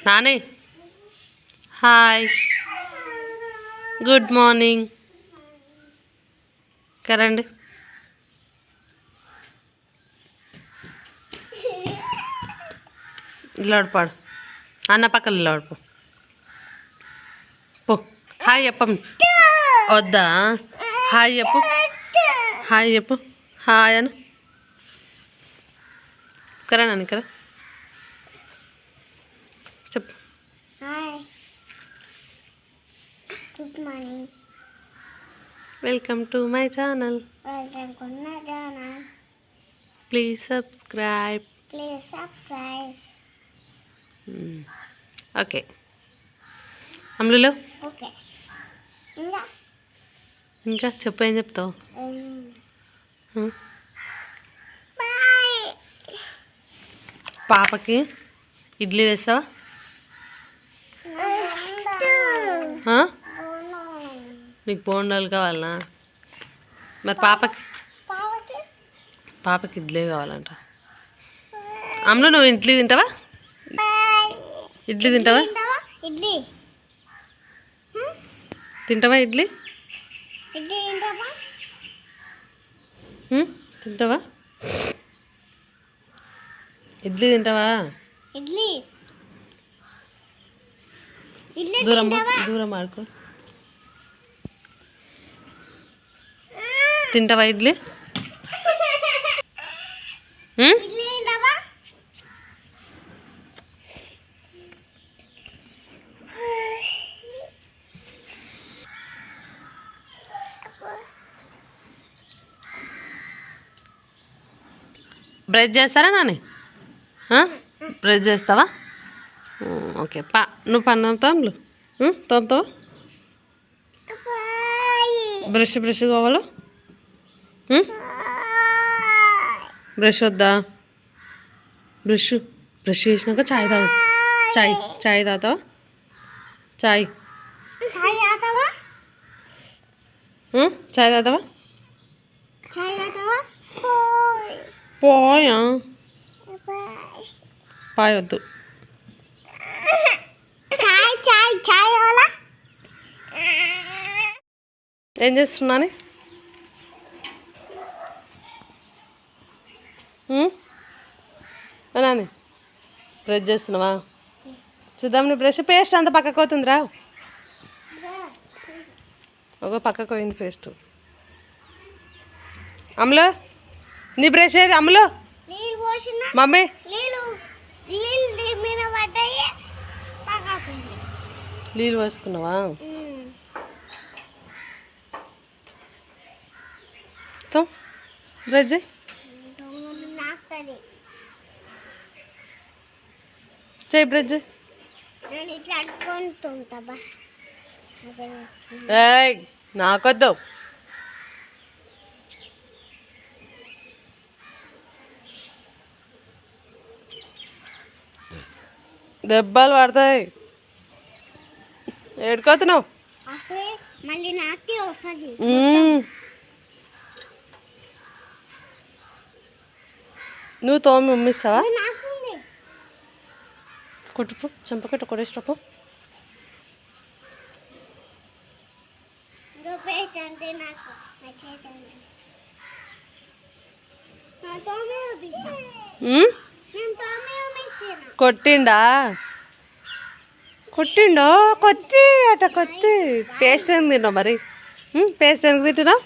నానే hi good morning కరండి ఇల్లాడుపాడు అన్న పక్కన ఇల్లాడుపో పో హాయ్ చెప్పం వద్దా హాయ్ చెప్పు హాయ్ చెప్పు హాయ్ అను కరా నాని కరా చెప్పు hi good morning welcome to my channel please subscribe okay Ammulu okay ఇంకా చెప్పు ఏం చెప్తావు పాపకి ఇడ్లీ తెస్తావా నీకు బోండాలు కావాలనా మరి పాపకి ఇడ్లీ కావాలంట అమ్ములు నువ్వు ఇడ్లీ తింటావా ఇడ్లీ తింటావా ఇడ్లీ తింటావా ఇడ్లీ ఇడ్లీ తింటావా తింటావా ఇడ్లీ తింటావా ఇడ్లీ ఇడ్లీ దూరం ఆడుకో తింటావా ఇడ్లీ ఇడ్లీ తింటావా బ్రష్ చేస్తారా నాని బ్రష్ చేస్తావా ఓకే నువ్వు పన్ను తోముతావు తోముతావా బ్రష్ కావాలా బ్రష్ వద్దా బ్రష్ చేసినాక చాయ్ తాగు చాయ్ తాగుతావా చాయ్ తాగుతావా పోయా పాయ్ వద్దు ఏం చేస్తున్నాను నాని బ్రష్ చేస్తున్నావా చూద్దాం నీ బ్రష్ పేస్ట్ అంత పక్కకు పోతుందిరా ఒక పక్కకు పోయింది పేస్ట్ అమ్ములు నీ బ్రష్ ఏది అమ్ములు మమ్మీ నీళ్ళు పోసుకున్నావా బ్రష్ చేయి బ్రష్ నాకొద్దు దెబ్బలు పడతాయి ఏడుకోతున్నావు నువ్వు తోమి ఉమ్మిస్తావా కొట్టుపు చెంపకట్టు కొట్టేసినప్పు కొట్టిండో కొత్తి అట కొత్తి పేస్ట్ ఎందుకు తిన్నావు మరి పేస్ట్ ఎందుకు తింటున్నావు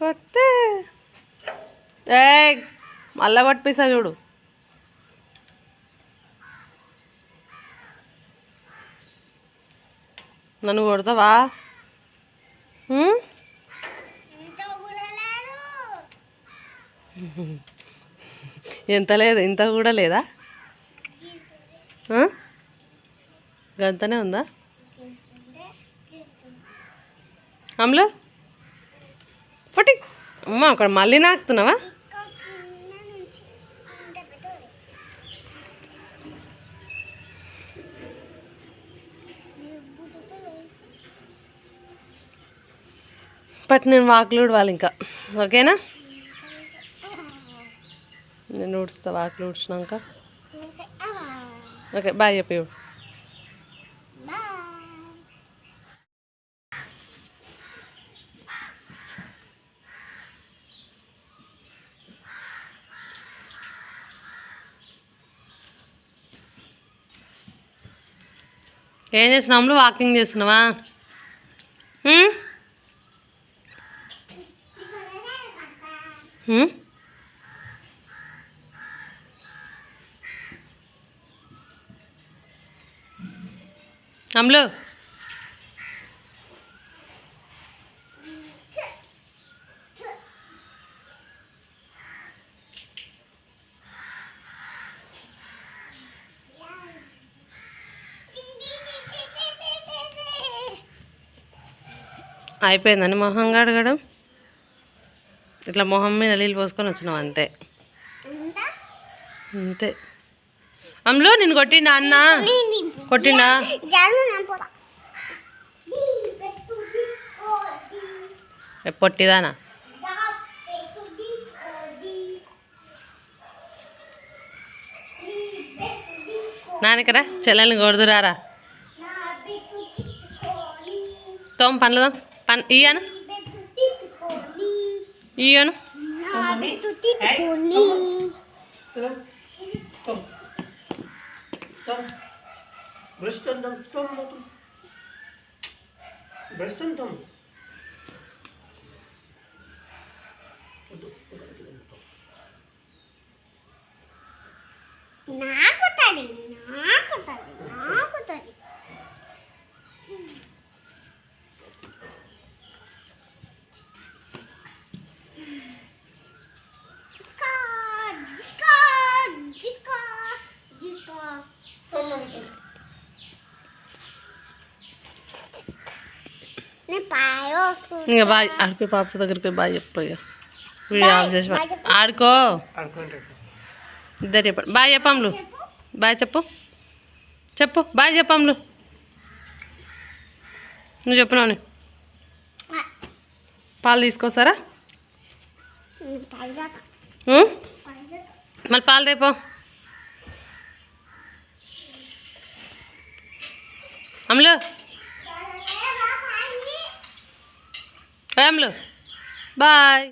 కొత్త మళ్ళా కొట్టిస్తా చూడు నన్ను కొడతావా ఎంత లేదు ఇంత కూడా లేదా గంతనే ఉందా అమ్ములు పొట్టి అమ్మ అక్కడ మళ్ళీ నాకుతున్నావా బట్ నేను వాకులు ఊడవాలి ఇంకా ఓకేనా నేను ఊడుస్తా వాకిలు ఊడ్చినాక. అమ్మా ఓకే బాయ్ చెప్పి. బాయ్. ఏం చేస్తున్నావు? వాకింగ్ చేస్తున్నావా? ఉమ్? ఉమ్? అమ్ములు అయిపోయిందని మొహం కడగడం. ఇట్లా మొహం మీద నీళ్ళు పోసుకొని వచ్చినావు అంతే. అంతే. అమ్ములు నిన్ను కొట్టిండా అన్న? కొట్టిండా? పొట్టిదానా? నానికరా చెల్లెల్ని కొడుదురారా. తోమ పనులు పని ఇయ్యను ఇయ్యను. నాకు తడి నాకు తడి నాకు తడి. ఇంకా బాయ్ ఆడుకో. పాప దగ్గరికి బాయ్ చెప్పు. వీడియో ఆఫ్ చేసి ఆడుకో. ఇద్దరు చెప్పండి బాయ్ చెప్పమ్లు. బాయ్ చెప్పు. చెప్పు బాయ్ చెప్పమ్లు. నువ్వు చెప్పినావు. పాలు తీసుకొస్తారా? మళ్ళీ పాలు రేపో. అమ్ములు అమ్ములు బాయ్.